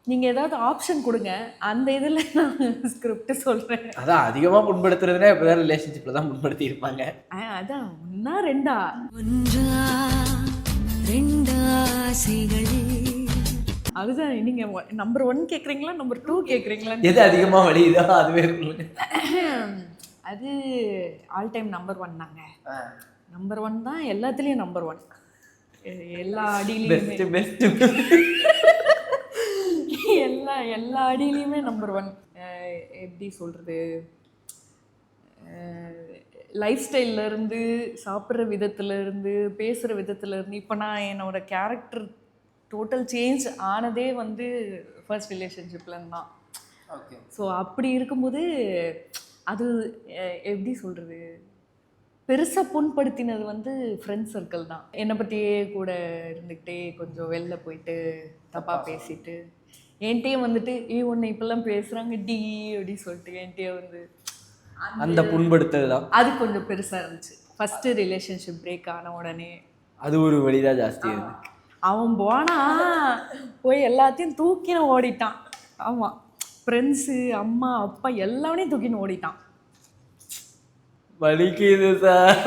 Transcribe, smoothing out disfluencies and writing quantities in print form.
நீங்க ஏதாவது ஆப்ஷன் கொடுங்க, அந்த இதுல நான் ஸ்கிரிப்ட் சொல்றேன். அதான் அதிகமாக புண்படுத்துறதுன்னா இப்போ தான் ரிலேஷன்ஷிப்பில் தான் புண்படுத்தி இருப்பாங்க. அதான் ஒன்னா ரெண்டா அதுதான். நீங்க நம்பர் 1 கேக்குறீங்களா, நம்பர் 2 கேக்குறீங்களா? எது அதிகமாக வலியுதோ அதுவே சொல்லுங்க. அது ஆல் டைம் நம்பர் 1 தாங்க. நம்பர் 1 தான் எல்லாத்துலேயும் நம்பர் 1. எல்லா அடியிலையுமே பெஸ்ட் எல்லா அடியிலையுமே நம்பர் 1. எப்படி சொல்கிறது, லைஃப் ஸ்டைல்லேருந்து, சாப்பிட்ற விதத்துலேருந்து, பேசுகிற விதத்துலேருந்து, இப்போ நான் என்னோட கேரக்டர் டோட்டல் சேஞ்ச் ஆனதே வந்து ஃபர்ஸ்ட் ரிலேஷன்ஷிப்லேருந்து தான். ஓகே. ஸோ அப்படி இருக்கும்போது அது எப்படி சொல்கிறது, பெருசாக புண்படுத்தினது வந்து ஃப்ரெண்ட்ஸ் சர்க்கிள் தான். என்னை பற்றியே கூட இருந்துக்கிட்டே கொஞ்சம் வெளில போயிட்டு தப்பாக பேசிட்டு என்கிட்டயே வந்துட்டு உன்னை இப்பெல்லாம் பேசுகிறாங்க டி அப்படி சொல்லிட்டு என்கிட்டயே வந்து அந்த புண்படுத்தது தான். அது கொஞ்சம் பெருசாக இருந்துச்சு. ஃபஸ்ட்டு ரிலேஷன்ஷிப் பிரேக் ஆன உடனே அது ஒரு வழிதான் ஜாஸ்தி இருக்கு. அவன் போனா போய் எல்லாத்தையும் தூக்கின்னு ஓடிட்டான். ஆமாம், ஃப்ரெண்ட்ஸு, அம்மா, அப்பா எல்லாமே தூக்கின்னு ஓடிட்டான். வலிக்குது சார்.